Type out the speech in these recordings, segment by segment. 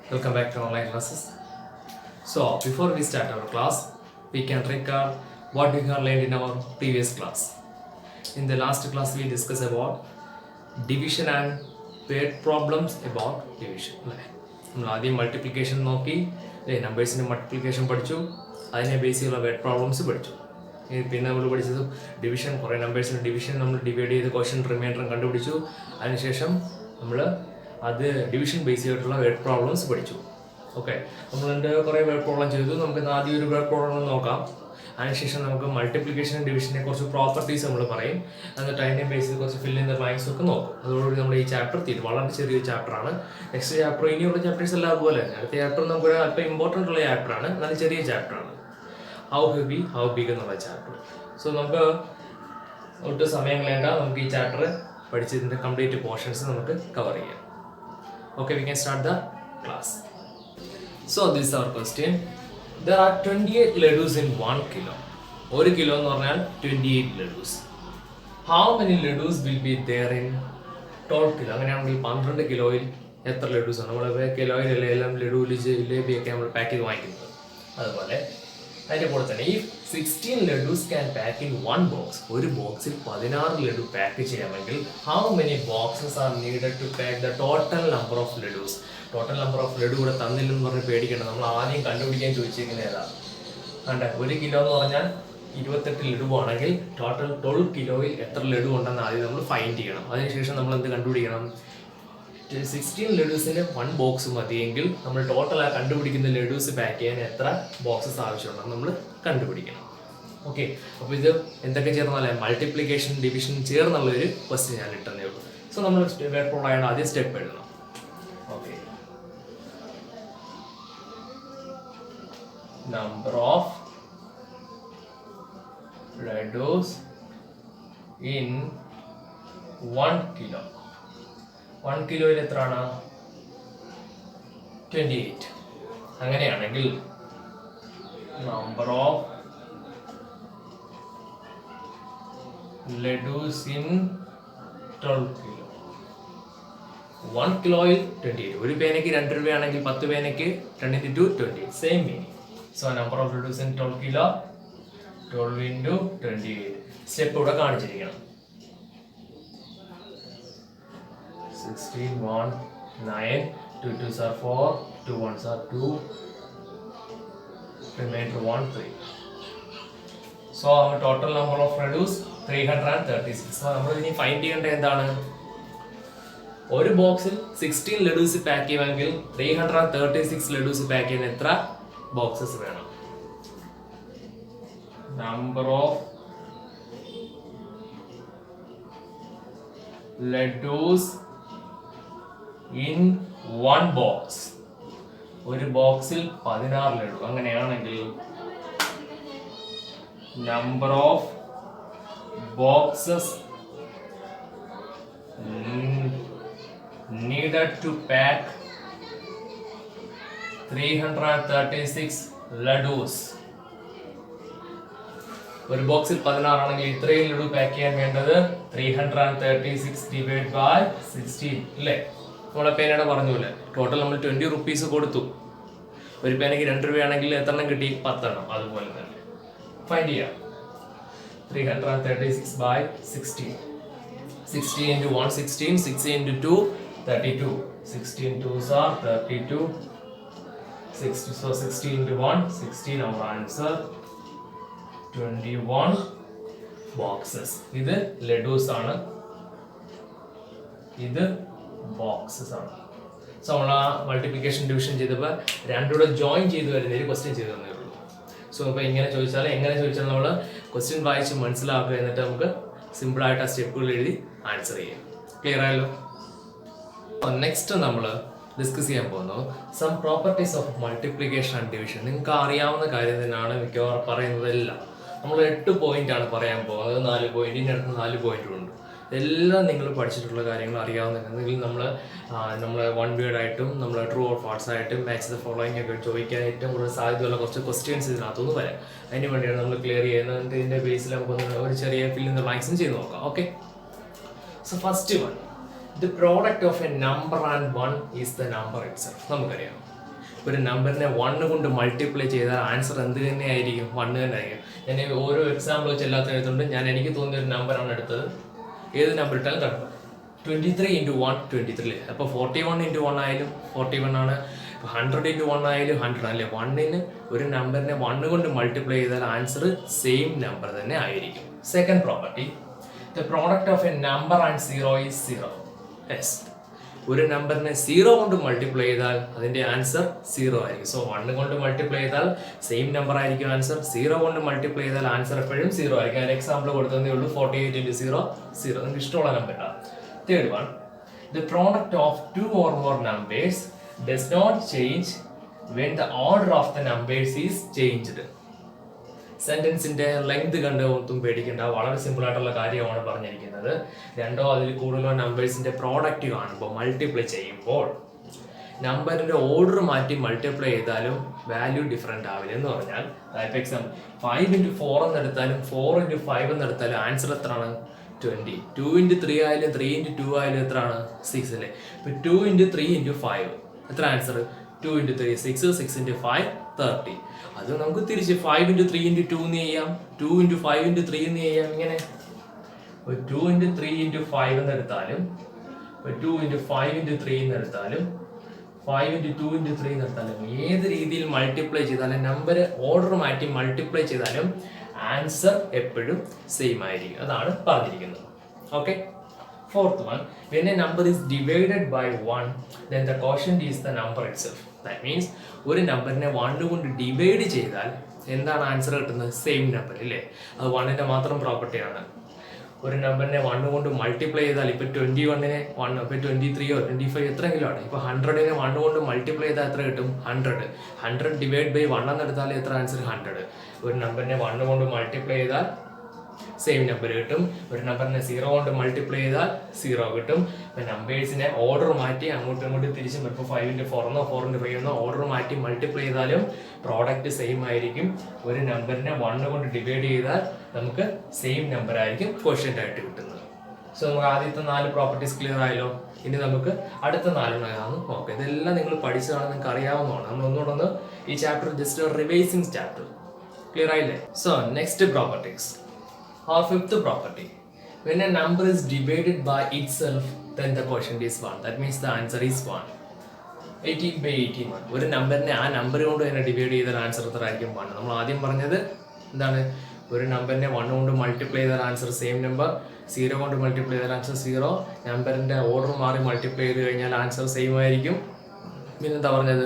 Welcome back to online classes. So, before we start our class, we can recall what we have learned in our previous class. In the last class, we discussed about division and word problems about division. നമ്മൾ ആദ്യം multiplication നോക്കി നമ്പേഴ്സിൻ്റെ multiplication പഠിച്ചു, അതിനെ base ചെയ്തുള്ള word problems പഠിച്ചു. പിന്നെ നമ്മൾ പഠിച്ചത് ഡിവിഷൻ, കുറേ നമ്പേഴ്സിൻ്റെ ഡിവിഷൻ നമ്മൾ ഡിവൈഡ് ചെയ്ത് ക്വസ്റ്റ്യൻ റിമൈൻഡറും കണ്ടുപിടിച്ചു. അതിനുശേഷം നമ്മൾ അത് ഡിവിഷൻ ബേസ് ചെയ്തിട്ടുള്ള വേർഡ് പ്രോബ്ലംസ് പഠിച്ചു. ഓക്കെ, നമ്മളതിൻ്റെ കുറേ വേർഡ് പ്രോബ്ലം ചെയ്തു. നമുക്ക് ആദ്യം ഒരു വേർഡ് പ്രോബ്ലം നോക്കാം. അതിനുശേഷം നമുക്ക് മൾട്ടിപ്ലിക്കേഷൻ ഡിവിഷനെ കുറച്ച് പ്രോപ്പർട്ടീസ് നമ്മൾ പറയും. എന്നിട്ട് അതിനെ ബേസ് ചെയ്ത് കുറച്ച് ഫിൽ ഇൻ ദ ബ്ലാങ്ക്സ് ഒക്കെ നോക്കും. അതോടുകൂടി നമ്മൾ ഈ ചാപ്റ്റർ തീരും. വളരെ ചെറിയൊരു ചാപ്റ്ററാണ്. നെക്സ്റ്റ് ചാപ്റ്റർ ഇനിയുള്ള ചാപ്റ്റേഴ്സ് എല്ലാം അതുപോലെ തന്നെ. അടുത്ത ചാപ്റ്റർ നമുക്ക് അല്പം ഇമ്പോർട്ടൻ്റ് ഉള്ള ചാപ്റ്ററാണ്, എന്നാലും ചെറിയ ചാപ്റ്ററാണ്. ഹൗ ഹെവി ഹൗ ബിഗ് എന്നുള്ള ചാപ്റ്റർ. സോ നമുക്ക് ഒട്ടും സമയം വേണ്ട, നമുക്ക് ഈ ചാപ്റ്റർ പഠിച്ചതിൻ്റെ കംപ്ലീറ്റ് പോർഷൻസ് നമുക്ക് കവർ ചെയ്യാം. Okay, we can start the class. So this is our question. There are 28 ladus in 1 kilo. 1 kilo എന്ന് പറഞ്ഞാൽ 28 ladus. How many ladus will be there in 12 kilo? അങ്ങനെയാണെങ്കിൽ 12 കിലോയിൽ എത്ര ലഡൂസ് ആണ്? നമ്മൾ കിലോയിൽ എല്ലാം ലഡു ജിലേബിയൊക്കെ നമ്മൾ പാക്ക് ചെയ്ത് വാങ്ങിക്കുന്നത്. അതുപോലെ അതിൻ്റെ കൂടെ തന്നെ ഈ 16 laddoos can pack in 1 box. ഒരു ബോക്സിൽ 16 ലഡു പാക്ക് ചെയ്യാമെങ്കിൽ how many boxes are needed to pack the total number of laddoos? Total number of laddoo കൂടെ തന്നില്ലെന്ന് പറഞ്ഞ് പേടിക്കേണ്ട. നമ്മൾ ആദ്യം കണ്ടുപിടിക്കാൻ ചോദിച്ചിരിക്കുന്നത് ഏതാണ്? കണ്ട, 1 കിലോ എന്ന് പറഞ്ഞാൽ 28 ലഡു ആണെങ്കിൽ ടോട്ടൽ 12 കിലോയിൽ എത്ര ലഡു ഉണ്ടെന്ന് ആദ്യം നമ്മൾ ഫൈൻഡ് ചെയ്യണം. അതിനുശേഷം നമ്മൾ എന്ത് കണ്ടുപിടിക്കണം? 16 ലഡൂസിന് 1 ബോക്സ് മതിയെങ്കിൽ നമ്മൾ ടോട്ടൽ ആ കണ്ടുപിടിക്കുന്ന ലഡൂസ് പാക്ക് ചെയ്യാൻ എത്ര ബോക്സസ് ആവശ്യമുണ്ടെന്ന് നമ്മൾ കണ്ടുപിടിക്കണം. ഓക്കെ, അപ്പോൾ ഇത് എന്തൊക്കെ ചേർന്നല്ലേ? മൾട്ടിപ്ലിക്കേഷൻ ഡിവിഷൻ ചേർന്നുള്ളൊരു ക്വസ്റ്റ്യൻ ഞാൻ ഇട്ടതേ ഉള്ളൂ. സോ നമ്മൾ വേർഡ് പ്രോബ്ലം ആയതുകൊണ്ട് ആദ്യം സ്റ്റെപ്പ് എഴുതണം. Okay, number of laddoos in 1 kilo. 1 കിലോയിൽ എത്രയാണ്? 28. അങ്ങനെയാണെങ്കിൽ number of laddoos in 12 kilo. 1 കിലോയിൽ 28. ഒരു പേനയ്ക്ക് 2 രൂപയാണെങ്കിൽ 10 പേനയ്ക്ക് 2 into 20 same meaning. So number of laddoos in 12 kilo 12 into 28. Step ഇവിടെ കാണിച്ചിരിക്കണം. 16, 1, 9, 2 2s are 4, 2 1s are 2, remainder 1, 3. So our total number of reduce 336. So നമ്മൾ ഇനി find ചെയ്യേണ്ടത് എന്താണ്? ഒരു ബോക്സിൽ 16 ലഡൂസ് പാക്ക് ചെയ്യുമെങ്കിൽ 336 ലഡൂസ് പാക്ക് ചെയ്യാൻ എത്ര ബോക്സസ് വേണം? Number of laddoos in 1 box. ഒരു ബോക്സിൽ 16 ലഡു. അങ്ങനെയാണെങ്കിൽ number of boxes needed to pack 336 laddoos. ഒരു ബോക്സിൽ 16 ആണെങ്കിൽ ഇത്രയും ലഡു പാക്ക് ചെയ്യാൻ വേണ്ടത് 336 ഡിവൈഡ് ബൈ 16 അല്ലേ? നമ്മളെ പേനയുടെ പറഞ്ഞൂല്ലേ, ടോട്ടൽ നമ്മൾ 20 റുപ്പീസ് കൊടുത്തു. ഒരു പേനയ്ക്ക് 2 രൂപയാണെങ്കിൽ എത്ര എണ്ണം കിട്ടി? 10 എണ്ണം. അതുപോലെ തന്നെ ഫൈൻഡ് ചെയ്യാം. 336 by 16. 60 into 1 16, 60 into 2 32. 16 2s are 32. 60. So 60 into 1 16. Our answer 21 boxes. ഇത് ലഡൂസ് ആണ്, ഇത് ബോക്സസ് ആണ്. സോ നമ്മൾ ആ മൾട്ടിപ്ലിക്കേഷൻ ഡിവിഷൻ ചെയ്തപ്പോൾ രണ്ടുകൂടെ ജോയിൻ ചെയ്ത് വരുന്ന ഒരു ക്വസ്റ്റ്യൻ ചെയ്തു തന്നേ ഉള്ളൂ. സോ അപ്പോൾ എങ്ങനെ ചോദിച്ചാലും നമ്മൾ ക്വസ്റ്റ്യൻ വായിച്ച് മനസ്സിലാക്കുക, എന്നിട്ട് നമുക്ക് സിമ്പിളായിട്ട് ആ സ്റ്റെപ്പുകൾ എഴുതി ആൻസർ ചെയ്യാം. ക്ലിയർ ആയല്ലോ? നെക്സ്റ്റ് നമ്മൾ ഡിസ്കസ് ചെയ്യാൻ പോകുന്നു some properties of multiplication and division. നിങ്ങൾക്ക് അറിയാവുന്ന കാര്യം തന്നെയാണ് മിക്കവാറും പറയുന്നതെല്ലാം. നമ്മൾ 8 പോയിന്റാണ് പറയാൻ പോകുന്നത്. 4 പോയിന്റ്, ഇതിൻ്റെ അടുത്ത് 4 പോയിന്റുണ്ട്. എല്ലാം നിങ്ങൾ പഠിച്ചിട്ടുള്ള കാര്യങ്ങൾ അറിയാവുന്നതിൽ നമ്മൾ 1 വേർഡ് ആയിട്ടും നമ്മൾ ട്രൂ ഓർ ഫാൾസ് ആയിട്ടും മാച്ച് ദ ഫോളോയിങ് ഒക്കെ ചോദിക്കാൻ ഏറ്റവും കൂടുതൽ സാധ്യതയുള്ള കുറച്ച് ക്വസ്റ്റ്യൻസ് ഇതിനകത്തുനിന്ന് വരാം. അതിന് വേണ്ടിയാണ് നമ്മൾ ക്ലിയർ ചെയ്യുന്നത്. ഇതിൻ്റെ ബേസിൽ നമുക്കൊന്ന് ഒരു ചെറിയ ഫിൽ ഇൻ ദ ബ്ലാങ്ക്സും ചെയ്ത് നോക്കാം. Okay, so first one, the product of A number and 1 is the number itself. നമുക്കറിയാം ഒരു നമ്പറിനെ 1 കൊണ്ട് മൾട്ടിപ്ലൈ ചെയ്താൽ ആൻസർ എന്ത് തന്നെയായിരിക്കും? 1 തന്നെ ആയിരിക്കും. ഞാൻ ഓരോ എക്സാമ്പിൾ വെച്ച് എല്ലാത്തിനും എടുത്തുകൊണ്ട് ഞാൻ എനിക്ക് തോന്നിയ ഒരു നമ്പറാണ് എടുത്തത്. ഏത് നമ്പർ ഇട്ടാലും കണ്ടു 23 × 1 23. അപ്പോൾ 41 × 1 ആയാലും 41 ആണ്. 100 × 1 ആയാലും 100 അല്ലേ. 1ന് ഒരു നമ്പറിനെ 1 കൊണ്ട് മൾട്ടിപ്ലൈ ചെയ്താൽ ആൻസർ സെയിം നമ്പർ തന്നെ ആയിരിക്കും. Second property, the product of A number and 0 is 0. Yes, ഒരു നമ്പറിനെ 0 കൊണ്ട് മൾട്ടിപ്ലൈ ചെയ്താൽ അതിന്റെ ആൻസർ 0 ആയിരിക്കും. സോ 1 കൊണ്ട് മൾട്ടിപ്ലൈ ചെയ്താൽ സെയിം നമ്പർ ആയിരിക്കും ആൻസർ. 0 കൊണ്ട് മൾട്ടിപ്ലൈ ചെയ്താൽ ആൻസർ എപ്പോഴും 0 ആയിരിക്കും. ഞാൻ എക്സാമ്പിൾ കൊടുത്തതേ ഉള്ളൂ. 48 × 0 0. നിങ്ങൾക്ക് ഇഷ്ടമുള്ള നമ്പർ ഇട്ടാൽ. Third one, the product of 2 or more numbers does not change when the order of the numbers is changed. സെന്റൻസിന്റെ ലെങ്ത് കണ്ട് ഒത്തും പേടിക്കേണ്ട, വളരെ സിമ്പിൾ ആയിട്ടുള്ള കാര്യമാണ് പറഞ്ഞിരിക്കുന്നത്. രണ്ടോ അതിൽ കൂടുതലോ നമ്പേഴ്സിന്റെ പ്രോഡക്റ്റ് കാണുമ്പോൾ മൾട്ടിപ്ലൈ ചെയ്യുമ്പോൾ നമ്പറിന്റെ ഓർഡർ മാറ്റി മൾട്ടിപ്ലൈ ചെയ്താലും വാല്യൂ ഡിഫറെന്റ് ആവില്ല. എന്ന് പറഞ്ഞാൽ ഇപ്പോൾ എക്സാമ്പിൾ 5 × 4 എന്നെടുത്താലും 4 × 5 എന്നെടുത്താലും ആൻസർ എത്രയാണ്? 20. 2 × 3 ആയാലും 3 × 2 ആയാലും എത്രയാണ്? 6 അല്ലേ. ഇപ്പൊ 2 × 3 × 5 എത്ര ആൻസർ? 2 × 3 6, 6 × 5 30. അത് നമുക്ക് തിരിച്ച് 5 × 3 × 2 എന്ന് ചെയ്യാം, 2 × 5 × 3 എന്ന് ചെയ്യാം. ഇങ്ങനെ 2 × 3 × 5 എന്നെടുത്താലും 2 × 5 × 3 എന്നെടുത്താലും 5 × 2 × 3 എന്നെടുത്താലും ഏത് രീതിയിൽ മൾട്ടിപ്ലൈ ചെയ്താലും നമ്പർ ഓർഡർ മാറ്റി മൾട്ടിപ്ലൈ ചെയ്താലും ആൻസർ എപ്പോഴും സെയിം ആയിരിക്കും. അതാണ് പറഞ്ഞിരിക്കുന്നത്. Okay. Fourth one, when a number is divided by 1, then the quotient is the number itself. That means ഒരു നമ്പറിനെ 1 കൊണ്ട് ഡിവൈഡ് ചെയ്താൽ എന്താണ് ആൻസർ കിട്ടുന്നത്? സെയിം നമ്പർ ഇല്ലേ. അത് 1ന്റെ മാത്രം പ്രോപ്പർട്ടിയാണ്. ഒരു നമ്പറിനെ 1 കൊണ്ട് മൾട്ടിപ്ലൈ ചെയ്താൽ ഇപ്പൊ 21നെ 1, ഇപ്പൊ 23 25 എത്രയെങ്കിലും ആണ്. ഇപ്പൊ 100നെ 1 കൊണ്ട് മൾട്ടിപ്ലൈ ചെയ്താൽ എത്ര കിട്ടും? 100 ഡിവൈഡ് ബൈ 1 എന്നെടുത്താൽ എത്ര ആൻസർ? 100. ഒരു നമ്പറിനെ 1 കൊണ്ട് മൾട്ടിപ്ലൈ ചെയ്താൽ സെയിം നമ്പർ കിട്ടും. ഒരു നമ്പറിനെ 0 കൊണ്ട് മൾട്ടിപ്ലൈ ചെയ്താൽ 0 കിട്ടും. ഇപ്പൊ നമ്പേഴ്സിനെ ഓർഡർ മാറ്റി അങ്ങോട്ടും ഇങ്ങോട്ടും തിരിച്ചും ഇപ്പൊ 5 × 4 എന്നോ 4 × 5 എന്നോ ഓർഡർ മാറ്റി മൾട്ടിപ്ലൈ ചെയ്താലും പ്രോഡക്റ്റ് സെയിം ആയിരിക്കും. ഒരു നമ്പറിനെ 1 കൊണ്ട് ഡിവൈഡ് ചെയ്താൽ നമുക്ക് സെയിം നമ്പർ ആയിരിക്കും ക്വഷ്യന്റ് ആയിട്ട് കിട്ടുന്നത്. സോ നമുക്ക് ആദ്യത്തെ 4 പ്രോപ്പർട്ടീസ് ക്ലിയർ ആയല്ലോ. ഇനി നമുക്ക് അടുത്ത 4 നോക്കാം. ഇതെല്ലാം നിങ്ങൾ പഠിച്ചതാണ്, നിങ്ങൾക്ക് അറിയാവുന്നതാണ്. നമ്മൾ ഒന്നുകൂടെ ഈ chapter just revising chapter. Clear ആയില്ലേ? So next properties. Our fifth property, when a number is divided by itself, then the quotient is 1. That means the answer is 1. 18/81. ഒരു നമ്പറിനെ ആ നമ്പർ കൊണ്ട് തന്നെ ഡിവൈഡ് ചെയ്താൽ ആൻസർ എത്ര ആയിരിക്കും? 1. നമ്മൾ ആദ്യം പറഞ്ഞത് എന്താണ്? ഒരു നമ്പറിനെ 1 കൊണ്ട് മൾട്ടിപ്ലൈ ചെയ്താൽ ആൻസർ സെയിം നമ്പർ, 0 കൊണ്ട് മൾട്ടിപ്ലൈ ചെയ്താൽ ആൻസർ 0. നമ്പറിന്റെ ഓർഡർ മാറി മൾട്ടിപ്ലൈ ചെയ്ത് കഴിഞ്ഞാൽ ആൻസർ സെയിം ആയിരിക്കും. പിന്നെന്താ പറഞ്ഞത്?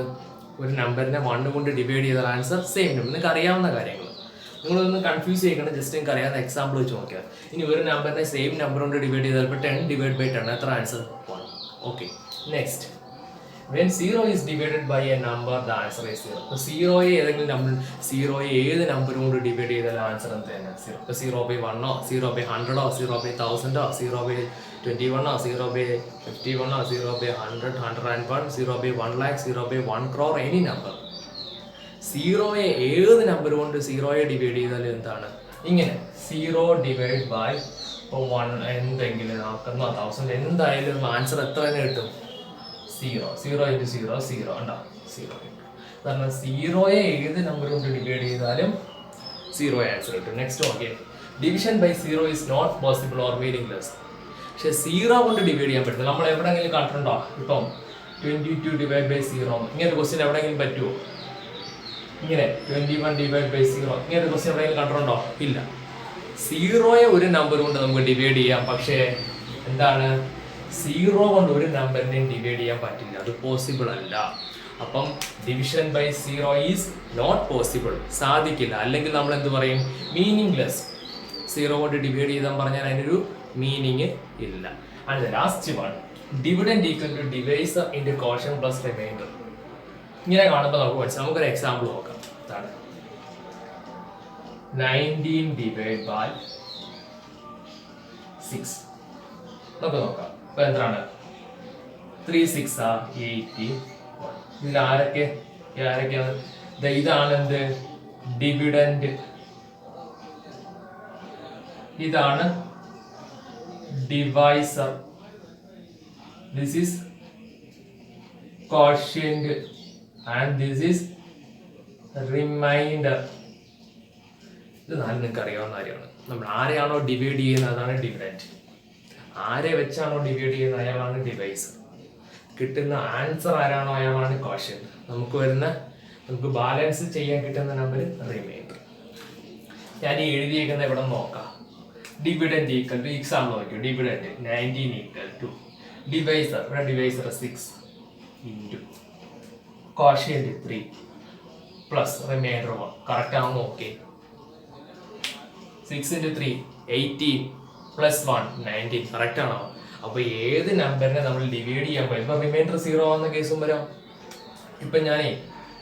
ഒരു നമ്പറിനെ 1 കൊണ്ട് ഡിവൈഡ് ചെയ്താൽ ആൻസർ സെയിം നമ്പർ. നിങ്ങൾക്ക് അറിയാവുന്ന കാര്യങ്ങൾ, നിങ്ങളൊന്ന് കൺഫ്യൂസ് ചെയ്യണം. ജസ്റ്റ് നിങ്ങൾക്ക് അറിയാവുന്ന എക്സാമ്പിൾ വെച്ച് നോക്കിയാൽ. ഇനി ഒരു നമ്പറിനെ സെയിം നമ്പർ കൊണ്ട് ഡിവൈഡ് ചെയ്താൽ ഇപ്പോൾ 10 ഡിവൈഡ് ബൈ 10 എത്ര answer? 1. Okay. Next, when 0 is divided by a number the answer is 0. ഇപ്പോൾ 0യെ ഏതെങ്കിലും നമ്പർ 0യെ ഏത് നമ്പർ കൊണ്ട് ഡിവൈഡ് ചെയ്താൽ ആൻസർ എന്ത് തന്നെ? 0. ഇപ്പോൾ 0/1, 0/100, 0/1000, 0/21, 0/51, 0/100, 101, 0/1 lakh, 0/1 crore, എനി നമ്പർ. 0യെ ഏത് നമ്പർ കൊണ്ട് 0യെ ഡിവൈഡ് ചെയ്താലും എന്താണ്? ഇങ്ങനെ 0 ഡിവൈഡ് ബൈ 1 എന്തെങ്കിലും 1000 എന്തായാലും ആൻസർ എത്ര തന്നെ കിട്ടും? 0. 0 × 0 0 ഉണ്ടാവും. 0 കിട്ടും. കാരണം 0യെ ഏത് നമ്പർ കൊണ്ട് ഡിവൈഡ് ചെയ്താലും 0 ആൻസർ കിട്ടും. Next okay, division by 0 is not possible or meaningless. പക്ഷെ 0 കൊണ്ട് ഡിവൈഡ് ചെയ്യാൻ പറ്റില്ല. നമ്മൾ എവിടെയെങ്കിലും കണ്ടിട്ടുണ്ടോ? ഇപ്പം 22 ഡിവൈഡ് ബൈ 0 ഇങ്ങനെ ക്വസ്റ്റ്യൻ എവിടെയെങ്കിലും പറ്റുമോ? ഇങ്ങനെ 21 ഡിവൈഡ് ബൈ 0 ഇങ്ങനെ ക്വസ്റ്റ്യൻ എവിടെയെങ്കിലും കണ്ടിട്ടുണ്ടോ? ഇല്ല. 0യെ ഒരു നമ്പർ കൊണ്ട് നമുക്ക് ഡിവൈഡ് ചെയ്യാം, പക്ഷേ എന്താണ്? 0 കൊണ്ട് ഒരു നമ്പറിനെയും ഡിവൈഡ് ചെയ്യാൻ പറ്റില്ല. അത് പോസിബിൾ അല്ല. അപ്പം division by 0 is not possible, സാധിക്കില്ല. അല്ലെങ്കിൽ നമ്മൾ എന്ത് പറയും? മീനിങ്ലെസ്. 0 കൊണ്ട് ഡിവൈഡ് ചെയ്താൽ പറഞ്ഞാൽ അതിനൊരു മീനിങ് ഇല്ല. And the last one, dividend equal to divisor into quotient plus remainder. ഇങ്ങനെ കാണുമ്പോൾ നമുക്ക് മനസ്സിലാവും. നമുക്കൊരു എക്സാമ്പിൾ നോക്കാം. 19 ഡിവൈഡ് ബൈ 6 നമുക്ക് നോക്കാം. ഇപ്പൊ എന്താണ്? 3 6 81. ഇതിൽ ആരൊക്കെയാണ്? ഇതാണ് എന്ത്? ഡിവിഡൻഡ്. ഇതാണ് divisor. This is quotient. And this is remainder. ഇത് നാല് നിങ്ങൾക്ക് അറിയാവുന്ന കാര്യമാണ്. നമ്മൾ ആരെയാണോ ഡിവൈഡ് ചെയ്യുന്നത് അതാണ് ഡിവിഡൻറ്റ്. ആരെ വെച്ചാണോ ഡിവൈഡ് ചെയ്യുന്നത് അയാളാണ് ഡിവൈസർ. കിട്ടുന്ന ആൻസർ ആരാണോ അയാളാണ് ക്വോഷ്യന്റ്. നമുക്ക് ബാലൻസ് ചെയ്യാൻ കിട്ടുന്ന നമ്പർ റിമൈൻഡർ. ഞാൻ ഈ എഴുതിയേക്കുന്ന ഇവിടെ നോക്കാം. ഡിവിഡൻറ്റ് ഈക്വൽ ടു എക്സാമ്പിൾ നോക്കിയോ. ഡിവിഡൻറ്റ് 19 ഈക്വൽ ടു ഡിവൈസർ, ഇവിടെ divisor 6 into quotient 3 plus reminder 1. Correct ആണോ നോക്കി. 6 into 3 18 plus 1 19. കറക്റ്റ് ആണോ? അപ്പൊ ഏത് നമ്പറിനെ നമ്മൾ ഡിവൈഡ് ചെയ്യാൻ പോയി ഇപ്പൊ റിമൈൻഡർ 0 ആവുന്ന കേസും വരാം. ഇപ്പൊ ഞാനേ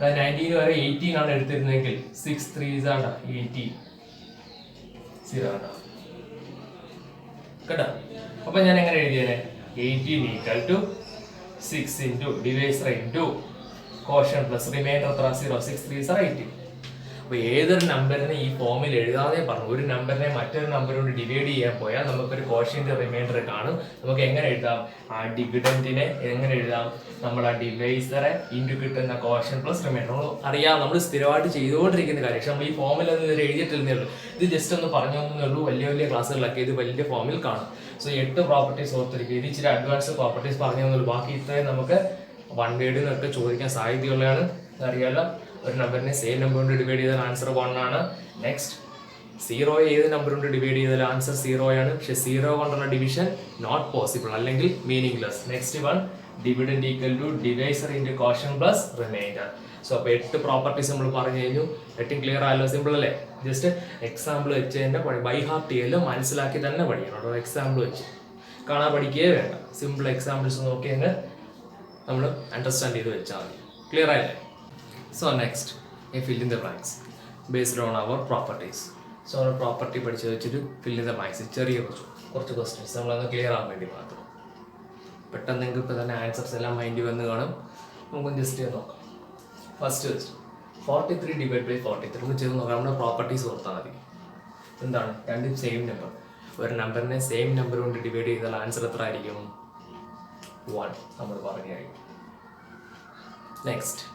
19 വരെ 18 ആണ് എടുത്തിരുന്നെങ്കിൽ 6 3 ആണ് 18 0 ആണ് കേട്ടോ. അപ്പൊ ഞാൻ എങ്ങനെ എഴുതിയേനെ? 18 equal to 6 into divisor into quotient plus remainder എത്ര 0. 6 3 are 18. അപ്പോൾ ഏതൊരു നമ്പറിനെ ഈ ഫോമിൽ എഴുതാതെ പറഞ്ഞു. ഒരു നമ്പറിനെ മറ്റൊരു നമ്പർ കൊണ്ട് ഡിവൈഡ് ചെയ്യാൻ പോയാൽ നമുക്കൊരു ക്വോഷ്യന്റ് റിമൈൻഡർ കാണും. നമുക്ക് എങ്ങനെ എഴുതാം? ആ ഡിവിഡൻറ്റിനെ എങ്ങനെ എഴുതാം? നമ്മൾ ആ ഡിവൈസറെ ഇൻറ്റു കിട്ടുന്ന ക്വോഷ്യന്റ് പ്ലസ് റിമൈൻഡർ. അറിയാം, നമ്മൾ സ്ഥിരമായിട്ട് ചെയ്തുകൊണ്ടിരിക്കുന്ന കാര്യം. പക്ഷെ നമ്മൾ ഈ ഫോമിൽ ഒന്നും ഇത് എഴുതിയിട്ടിരുന്നേ ഉള്ളൂ. ഇത് ജസ്റ്റ് ഒന്ന് പറഞ്ഞു തന്നേ ഉള്ളൂ. വലിയ ക്ലാസ്സുകളിലൊക്കെ ഇത് വലിയ ഫോമിൽ കാണും. സോ 8 പ്രോപ്പർട്ടീസ് ഓർത്തിരിക്കുക. ഇത് ഇച്ചിരി അഡ്വാൻസ് പ്രോപ്പർട്ടീസ് പറഞ്ഞു തന്നുള്ളൂ. ബാക്കി ഇത്രയും നമുക്ക് വൺ വേർഡിനൊക്കെ ചോദിക്കാൻ സാധ്യതയുള്ളതാണ്. അറിയാലോ, ഒരു നമ്പറിനെ സെയിം നമ്പർ കൊണ്ട് ഡിവൈഡ് ചെയ്താൽ ആൻസർ 1 ആണ്. നെക്സ്റ്റ് 0 ഏത് നമ്പർ കൊണ്ട് ഡിവൈഡ് ചെയ്താൽ ആൻസർ 0 ആണ്. പക്ഷെ 0 കൊണ്ടുള്ള ഡിവിഷൻ നോട്ട് പോസിബിൾ, അല്ലെങ്കിൽ meaningless. Next one dividend equal to divisor into quotient plus remainder. So അപ്പോൾ 8 പ്രോപ്പർട്ടീസ് നമ്മൾ പറഞ്ഞു കഴിഞ്ഞു. 8 ക്ലിയർ ആയല്ലോ. സിമ്പിൾ അല്ലേ? ജസ്റ്റ് എക്സാമ്പിൾ വെച്ച് തന്നെ ബൈ ഹാർട്ട് ചെയ്യല്ലോ, മനസ്സിലാക്കി തന്നെ പഠിക്കണം. എക്സാമ്പിൾ വെച്ച് കാണാൻ പഠിക്കുകയേ വേണ്ട. സിമ്പിൾ എക്സാമ്പിൾസ് നോക്കി അങ്ങ് നമ്മൾ അണ്ടർസ്റ്റാൻഡ് ചെയ്ത് വെച്ചാൽ മതി. ക്ലിയർ ആയില്ലേ? So next, fill in the blanks based on our properties. So our property പഠിച്ചു വെച്ചിട്ട് fill in the blanks. ചെറിയ കുറച്ച് ക്വസ്റ്റ്യൻസ് നമ്മളത് ക്ലിയർ ആകാൻ വേണ്ടി മാത്രം. പെട്ടെന്ന് നിങ്ങൾക്ക് ഇപ്പോൾ തന്നെ ആൻസേഴ്സ് എല്ലാം മൈൻഡിൽ വന്ന് കാണും. നമുക്ക് ജസ്റ്റ് നോക്കാം. First question 43 divide by 43. നമ്മൾ ചെയ്ത് നോക്കാം. നമ്മുടെ പ്രോപ്പർട്ടീസ് ഓർത്താൽ മതി. എന്താണ്? രണ്ടും സെയിം നമ്പർ. ഒരു നമ്പറിനെ സെയിം നമ്പർ കൊണ്ട് ഡിവൈഡ് ചെയ്താൽ ആൻസർ എത്ര ആയിരിക്കും? 1 നമ്മൾ പറഞ്ഞായിരിക്കും. Next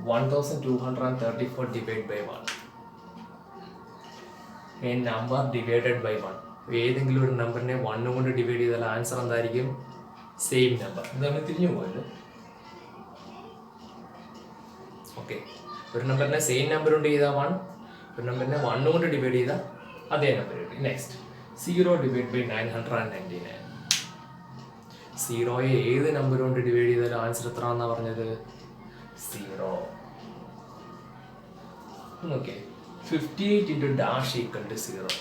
1234 divided by 1. A number divided by 1. ഏതെങ്കിലും ഒരു നമ്പറിനെ 1 കൊണ്ട് ഡിവൈഡ് ചെയ്താൽ ആൻസർ എന്തായിരിക്കും? Same number. ഇത് നമ്മൾ തിരിഞ്ഞു പോയല്ലോ. ഓക്കെ, ഒരു നമ്പറിനെ സെയിം നമ്പർ കൊണ്ട് ചെയ്താൽ 1, ഒരു നമ്പറിനെ 1 കൊണ്ട് ഡിവൈഡ് ചെയ്താൽ അതേ നമ്പർ കിട്ടും. Next 0 divide by 999. 0യെ ഏത് നമ്പർ കൊണ്ട് ഡിവൈഡ് ചെയ്താൽ ആൻസർ എത്ര എന്നാണ് പറഞ്ഞത്? 0. Okay, 58 into dash equal to 0.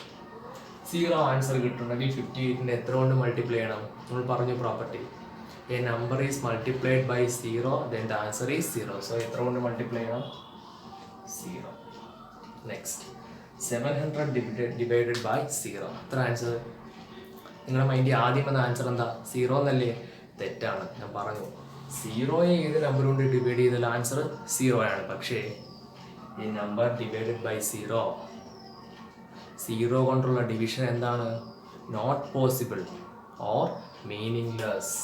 0 answer കിട്ടണമെങ്കിൽ 58നെ എത്ര കൊണ്ട് മൾട്ടിപ്ലൈ ചെയ്യണം? നമ്മൾ പറഞ്ഞു property. A number is multiplied by 0, then the answer is 0. So എത്ര കൊണ്ട് മൾട്ടിപ്ലൈ ചെയ്യണം? 0. Next 700 divided by 0. എത്ര ആൻസർ? നിങ്ങളുടെ മൈൻഡിൽ ആദ്യം വന്ന ആൻസർ എന്താ? 0 എന്നല്ലേ? തെറ്റാണ്. ഞാൻ പറഞ്ഞു 0യെ ഏത് നമ്പർ കൊണ്ട് ഡിവൈഡ് ചെയ്താൽ ആൻസർ 0 ആണ്. പക്ഷേ ഈ നമ്പർ ഡിവൈഡഡ് ബൈ 0 കൊണ്ടുള്ള ഡിവിഷൻ എന്താണ്? Not possible or meaningless.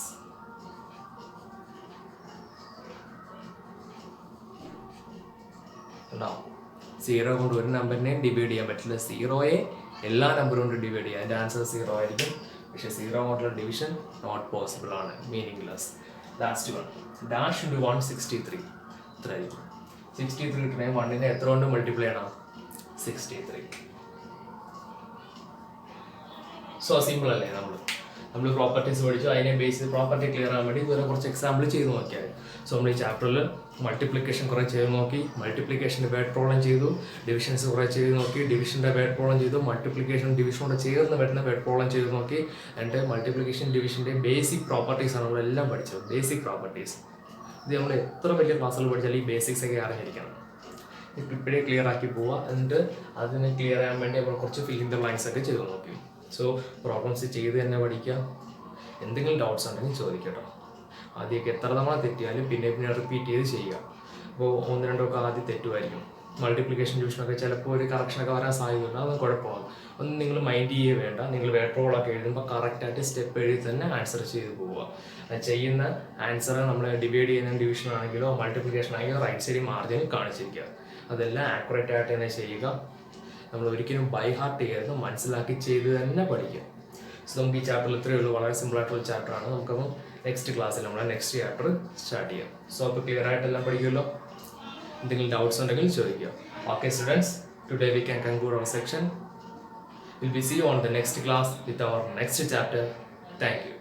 ഉണ്ടാവും. 0 കൊണ്ട് ഒരു നമ്പറിനെ ഡിവൈഡ് ചെയ്യാൻ പറ്റില്ല. 0യെ എല്ലാ നമ്പറും കൊണ്ട് ഡിവൈഡ് ചെയ്യാം. അതിൻ്റെ ആൻസർ 0 ആയിരിക്കും. പക്ഷേ 0 കൊണ്ടുള്ള ഡിവിഷൻ നോട്ട് പോസിബിൾ ആണ്, meaningless. Last one dash into 163. എത്ര ആയിരിക്കും? 63 കിട്ടണേ 1നെ എത്ര കൊണ്ട് മൾട്ടിപ്ലൈ ചെയ്യണം? 63. സോ സിമ്പിൾ അല്ലേ? നമ്മൾ പ്രോപ്പർട്ടീസ് പഠിച്ചു. അതിനെ ബേസ് ചെയ്ത് പ്രോപ്പർട്ടി ക്ലിയർ ആകാൻ വേണ്ടി ഇതുവരെ കുറച്ച് എക്സാമ്പിൾ ചെയ്ത് നോക്കിയാൽ. സോ നമ്മൾ ഈ ചാപ്റ്ററിൽ മൾട്ടിപ്ലിക്കേഷൻ കുറേ ചെയ്ത് നോക്കി, മൾട്ടിപ്ലിക്കേഷൻ്റെ വേർഡ് പ്രോബ്ലം ചെയ്തു, ഡിവിഷൻസ് കുറേ ചെയ്ത് നോക്കി, ഡിവിഷൻ്റെ വേർഡ് പ്രോബ്ലം ചെയ്തു, മൾട്ടിപ്ലിക്കേഷൻ ഡിവിഷനോട് ചേർന്ന് വരുന്ന വേർഡ് പ്രോബ്ലം ചെയ്ത് നോക്കി. എന്നിട്ട് മൾട്ടിപ്ലിക്കേഷൻ ഡിവിഷൻ്റെ ബേസിക് പ്രോപ്പർട്ടീസാണ് നമ്മളെല്ലാം പഠിച്ചത്. ബേസിക് പ്രോപ്പർട്ടീസ് ഇത് നമ്മൾ എത്ര വലിയ ക്ലാസ്സുകൾ പഠിച്ചാലും ഈ ബേസിക്സ് ഒക്കെ അറിഞ്ഞിരിക്കണം. ഇപ്പോഴേ ക്ലിയർ ആക്കി പോവുക. എന്നിട്ട് അതിനെ ക്ലിയർ ചെയ്യാൻ വേണ്ടി നമ്മൾ കുറച്ച് ഫില്ലിംഗ് ദ ബ്ലാങ്ക്സ് ഒക്കെ ചെയ്ത് നോക്കി. സോ പ്രോബ്ലംസ് ചെയ്ത് തന്നെ പഠിക്കുക. എന്തെങ്കിലും ഡൗട്ട്സ് ഉണ്ടെങ്കിൽ ചോദിക്കട്ടോ. ആദ്യമൊക്കെ എത്ര തവണ തെറ്റിയാലും പിന്നെ റിപ്പീറ്റ് ചെയ്ത് ചെയ്യുക. അപ്പോൾ 1-2 ഒക്കെ ആദ്യം തെറ്റുമായിരിക്കും. മൾട്ടിപ്ലിക്കേഷൻ ഡിവിഷനൊക്കെ ചിലപ്പോൾ ഒരു കറക്ഷനൊക്കെ വരാൻ സാധ്യതയുണ്ട്, അതൊന്നും കുഴപ്പമാണ്. ഒന്നും നിങ്ങൾ മൈൻഡ് ചെയ്യേ വേണ്ട. നിങ്ങൾ വേട്രോളൊക്കെ എഴുതുമ്പോൾ കറക്റ്റായിട്ട് സ്റ്റെപ്പ് എഴുതി തന്നെ ആൻസർ ചെയ്ത് പോവുക. ചെയ്യുന്ന ആൻസർ നമ്മൾ ഡിവൈഡ് ചെയ്യുന്ന ഡിവിഷൻ ആണെങ്കിലോ മൾട്ടിപ്ലിക്കേഷൻ ആണെങ്കിലോ റൈറ്റ് സൈഡിൽ മാർജിനിൽ കാണിച്ചിരിക്കുക. അതെല്ലാം ആക്യുറേറ്റ് ആയിട്ട് തന്നെ ചെയ്യുക. നമ്മൾ ഒരിക്കലും ബൈ ഹാർട്ട് ചെയ്യരുത്, മനസ്സിലാക്കി ചെയ്ത് തന്നെ പഠിക്കുക. സോ നമുക്ക് ഈ ചാപ്റ്ററിൽ ഇത്രയേ ഉള്ളൂ. വളരെ സിമ്പിൾ ആയിട്ടുള്ള ചാപ്റ്ററാണ്. നമുക്കപ്പം നെക്സ്റ്റ് ക്ലാസ്സിൽ നമ്മൾ നെക്സ്റ്റ് ചാപ്റ്റർ സ്റ്റാർട്ട് ചെയ്യാം. സോ അപ്പോൾ ക്ലിയർ ആയിട്ടെല്ലാം പഠിക്കുമല്ലോ. എന്തെങ്കിലും ഡൗട്ട്സ് ഉണ്ടെങ്കിൽ ചോദിക്കുക. Okay students, today we can conclude our section. We'll be see you on the next class with our next chapter. Thank you.